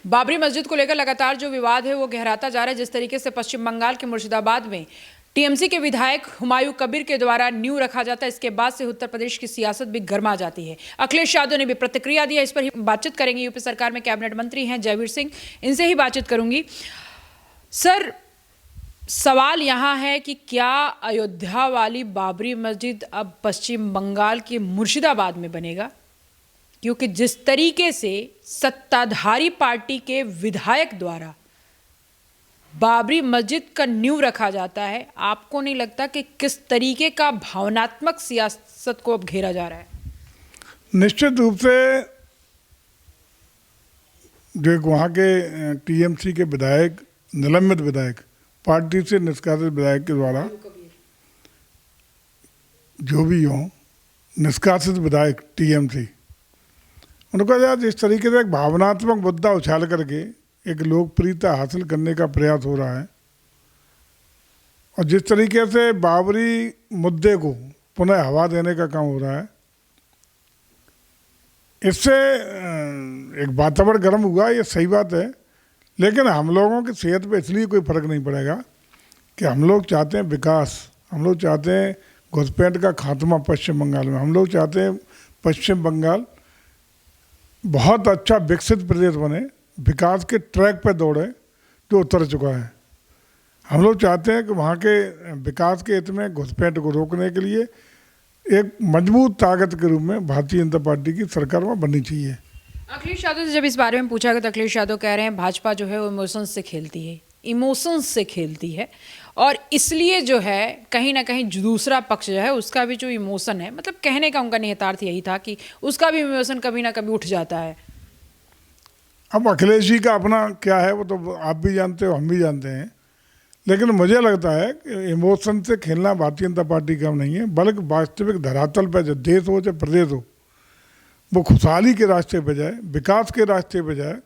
बाबरी मस्जिद को लेकर लगातार जो विवाद है वो गहराता जा रहा है। जिस तरीके से पश्चिम बंगाल के मुर्शिदाबाद में टीएमसी के विधायक हुमायूं कबीर के द्वारा न्यू रखा जाता है, इसके बाद से उत्तर प्रदेश की सियासत भी गर्मा जाती है। अखिलेश यादव ने भी प्रतिक्रिया दी है, इस पर ही बातचीत करेंगे। यूपी सरकार में कैबिनेट मंत्री हैं जयवीर सिंह, इनसे ही बातचीत करूंगी। सर, सवाल यहाँ है कि क्या अयोध्या वाली बाबरी मस्जिद अब पश्चिम बंगाल के मुर्शिदाबाद में बनेगा? क्योंकि जिस तरीके से सत्ताधारी पार्टी के विधायक द्वारा बाबरी मस्जिद का नींव रखा जाता है, आपको नहीं लगता कि किस तरीके का भावनात्मक सियासत को अब घेरा जा रहा है? निश्चित रूप से जो वहाँ के टीएमसी के विधायक, निलंबित विधायक, पार्टी से निष्कासित विधायक के द्वारा जो भी हो निष्कासित विधायक टीएमसी, उनको यार इस तरीके से एक भावनात्मक मुद्दा उछाल करके एक लोकप्रियता हासिल करने का प्रयास हो रहा है। और जिस तरीके से बाबरी मुद्दे को पुनः हवा देने का काम हो रहा है, इससे एक वातावरण गर्म हुआ, ये सही बात है। लेकिन हम लोगों की सेहत पे इसलिए कोई फर्क नहीं पड़ेगा कि हम लोग चाहते हैं विकास, हम लोग चाहते हैं घुसपैठ का खात्मा पश्चिम बंगाल में, हम लोग चाहते हैं पश्चिम बंगाल बहुत अच्छा विकसित प्रदेश बने, विकास के ट्रैक पर दौड़े जो उतर चुका है। हम लोग चाहते हैं कि वहाँ के विकास के हित में घुसपैठ को रोकने के लिए एक मजबूत ताकत के रूप में भारतीय जनता पार्टी की सरकार में बननी चाहिए। अखिलेश यादव से जब इस बारे में पूछा गया तो अखिलेश यादव कह रहे हैं भाजपा जो है वो इमोशंस से खेलती है, इमोशंस से खेलती है, और इसलिए जो है कहीं ना कहीं दूसरा पक्ष जो है उसका भी जो इमोशन है, मतलब कहने का उनका निहितार्थ यही था कि उसका भी इमोशन कभी ना कभी उठ जाता है। अब अखिलेश जी का अपना क्या है वो तो आप भी जानते हो, हम भी जानते हैं। लेकिन मुझे लगता है कि इमोशन से खेलना भारतीय जनता पार्टी का नहीं है, बल्कि वास्तविक धरातल पर जो देश हो चाहे प्रदेश हो, वो खुशहाली के रास्ते पे जाए, विकास के रास्ते पे जाए,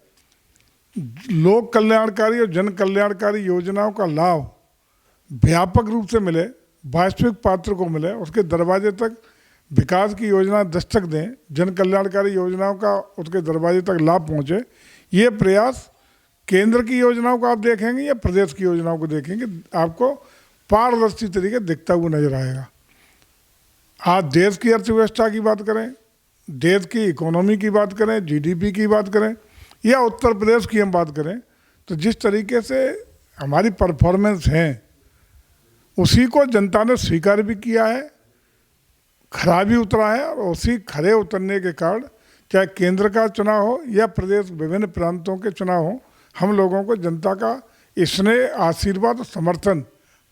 लोक कल्याणकारी और जन कल्याणकारी योजनाओं का लाभ व्यापक रूप से मिले, वास्तविक पात्र को मिले, उसके दरवाजे तक विकास की योजना दस्तक दें, जन कल्याणकारी योजनाओं का उसके दरवाजे तक लाभ पहुँचे। ये प्रयास केंद्र की योजनाओं को आप देखेंगे या प्रदेश की योजनाओं को देखेंगे, आपको पारदर्शी तरीके दिखता हुआ नजर आएगा। आज देश की अर्थव्यवस्था की बात करें, देश की इकोनॉमी की बात करें, जीडीपी की बात करें, या उत्तर प्रदेश की हम बात करें, तो जिस तरीके से हमारी परफॉर्मेंस है उसी को जनता ने स्वीकार भी किया है, खरा भी उतरा है। और उसी खरे उतरने के कारण चाहे केंद्र का चुनाव हो या प्रदेश विभिन्न प्रांतों के चुनाव हो, हम लोगों को जनता का स्नेह, आशीर्वाद और समर्थन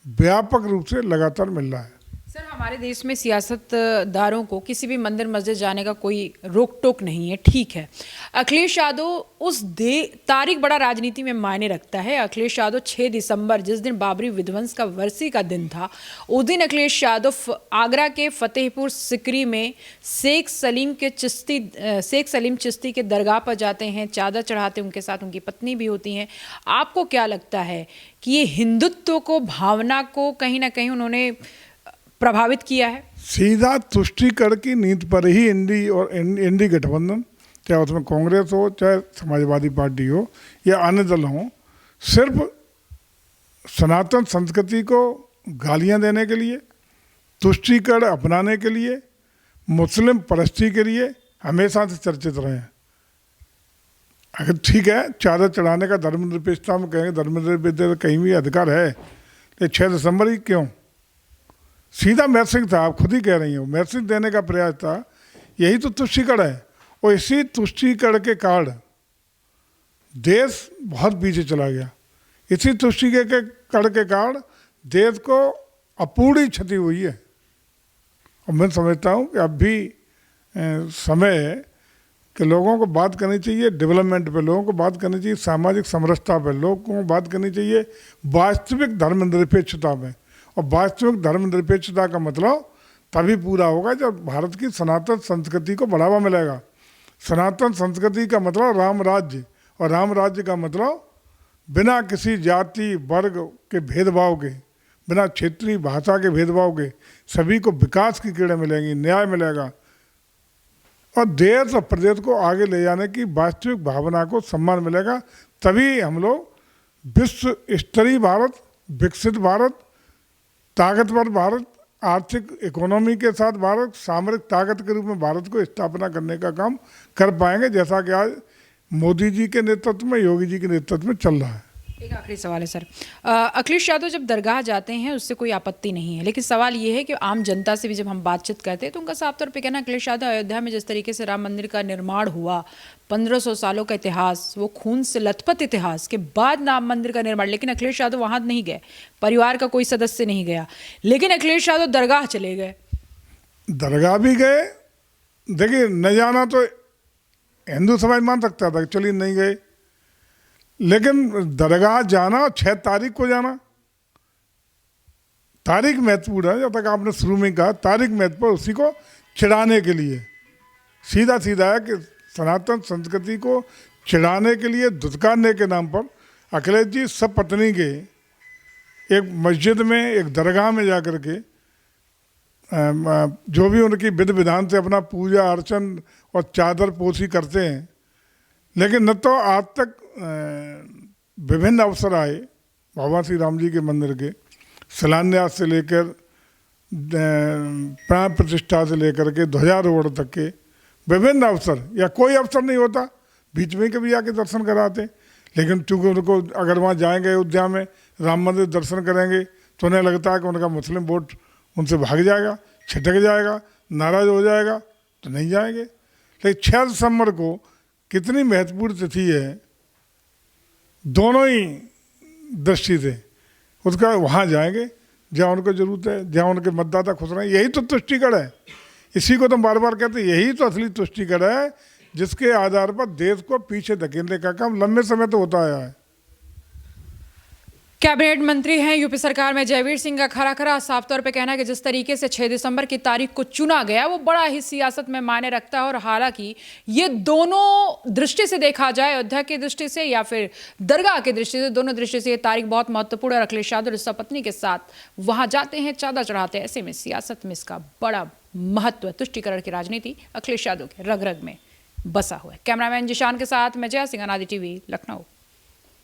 व्यापक रूप से लगातार मिल रहा है। सर, हमारे देश में सियासतदारों को किसी भी मंदिर मस्जिद जाने का कोई रोक टोक नहीं है, ठीक है। अखिलेश यादव उस तारीख बड़ा राजनीति में मायने रखता है। अखिलेश यादव 6 दिसंबर, जिस दिन बाबरी विध्वंस का वर्षी का दिन था, उस दिन अखिलेश यादव आगरा के फतेहपुर सिकरी में शेख सलीम चिश्ती के दरगाह पर जाते हैं, चादर चढ़ाते हैं, उनके साथ उनकी पत्नी भी होती हैं। आपको क्या लगता है कि ये हिंदुत्व को, भावना को कहीं ना कहीं उन्होंने प्रभावित किया है? सीधा तुष्टीकरण की नीति पर ही इंडी गठबंधन, चाहे उसमें कांग्रेस हो, चाहे समाजवादी पार्टी हो या अन्य दल हो, सिर्फ सनातन संस्कृति को गालियां देने के लिए, तुष्टीकरण अपनाने के लिए, मुस्लिम परस्ती के लिए हमेशा से चर्चित रहे हैं। अगर ठीक है, चादर चढ़ाने का धर्मनिरपेक्षता में कहेंगे, धर्मनिरपेक्षता कहीं भी अधिकार है, तो 6 दिसंबर ही क्यों? सीधा मैसेज था, आप खुद ही कह रही हो, मैसेज देने का प्रयास था। यही तो तुष्टीकरण है। और इसी तुष्टीकरण के कारण देश बहुत पीछे चला गया। इसी तुष्टीकरण के कारण देश को अपूर्णी क्षति हुई है। और मैं समझता हूँ कि अब भी समय है कि लोगों को बात करनी चाहिए डेवलपमेंट पे, लोगों को बात करनी चाहिए सामाजिक समरसता पे, लोगों को बात करनी चाहिए वास्तविक धर्मनिरपेक्षता में। और वास्तविक धर्मनिरपेक्षता का मतलब तभी पूरा होगा जब भारत की सनातन संस्कृति को बढ़ावा मिलेगा। सनातन संस्कृति का मतलब राम राज्य, और राम राज्य का मतलब बिना किसी जाति वर्ग के भेदभाव के, बिना क्षेत्रीय भाषा के भेदभाव के सभी को विकास की किरणें मिलेंगी, न्याय मिलेगा। और देश और प्रदेश को आगे ले जाने की वास्तविक भावना को सम्मान मिलेगा, तभी हम लोग विश्व स्तरीय भारत, विकसित भारत, ताकतवर भारत, आर्थिक इकोनॉमी के साथ भारत, सामरिक ताकत के रूप में भारत को स्थापना करने का काम कर पाएंगे, जैसा कि आज मोदी जी के नेतृत्व में, योगी जी के नेतृत्व में चल रहा है। एक आखिरी सवाल है सर, अखिलेश यादव जब दरगाह जाते हैं उससे कोई आपत्ति नहीं है, लेकिन सवाल ये है कि आम जनता से भी जब हम बातचीत करते हैं तो उनका साफ तौर पे कहना, अखिलेश यादव अयोध्या में जिस तरीके से राम मंदिर का निर्माण हुआ, 1500 सालों का इतिहास, वो खून से लथपथ इतिहास के बाद राम मंदिर का निर्माण, लेकिन अखिलेश यादव वहाँ नहीं गए, परिवार का कोई सदस्य नहीं गया, लेकिन अखिलेश यादव दरगाह चले गए। दरगाह भी गए, देखिए न जाना तो हिंदू समाज मान सकता था, चलिए नहीं गए, लेकिन दरगाह जाना 6 तारीख को जाना, तारीख महत्वपूर्ण है। जब तक आपने शुरू में कहा तारीख महत्वपूर्ण, उसी को चिढ़ाने के लिए सीधा सीधा है कि सनातन संस्कृति को चिढ़ाने के लिए, धुतकारने के नाम पर अखिलेश जी सब पत्नी के एक मस्जिद में, एक दरगाह में जाकर के जो भी उनकी विधि विधान से अपना पूजा अर्चन और चादर पोशी करते हैं, लेकिन न तो आज तक विभिन्न अवसर आए भगवान श्री राम जी के मंदिर के शिलान्यास से लेकर प्राण प्रतिष्ठा से लेकर के ध्वजारोहण तक के विभिन्न अवसर, या कोई अवसर नहीं होता बीच में कभी आके दर्शन कराते, लेकिन चूंकि उनको अगर वहाँ जाएंगे अयोध्या में राम मंदिर दर्शन करेंगे तो उन्हें लगता है कि उनका मुस्लिम वोट उनसे भाग जाएगा, छिटक जाएगा, नाराज हो जाएगा, तो नहीं जाएंगे। लेकिन 6 दिसंबर को कितनी महत्वपूर्ण तिथि है दोनों ही दृष्टि से, उसका वहाँ जाएंगे जहाँ उनको जरूरत है, जहाँ उनके मतदाता खुश रहे, यही तो तुष्टिकरण है। इसी को तो बार बार कहते हैं, यही तो असली तुष्टिकरण है, जिसके आधार पर देश को पीछे धकेलने का काम लंबे समय तो होता आया है। कैबिनेट मंत्री हैं यूपी सरकार में जयवीर सिंह का खरा खरा साफ तौर पे कहना है कि जिस तरीके से 6 दिसंबर की तारीख को चुना गया वो बड़ा ही सियासत में मायने रखता है, और हालांकि ये दोनों दृष्टि से देखा जाए, अयोध्या की दृष्टि से या फिर दरगाह की दृष्टि से, दोनों दृष्टि से ये तारीख बहुत महत्वपूर्ण है। अखिलेश यादव इस पत्नी के साथ वहां जाते हैं, चादर चढ़ाते हैं, ऐसे में सियासत में इसका बड़ा महत्व है। तुष्टिकरण की राजनीति अखिलेश यादव के रग रग में बसा हुआ है। कैमरामैन जिशान के साथ मैं जया सिंह, अनादि टीवी, लखनऊ।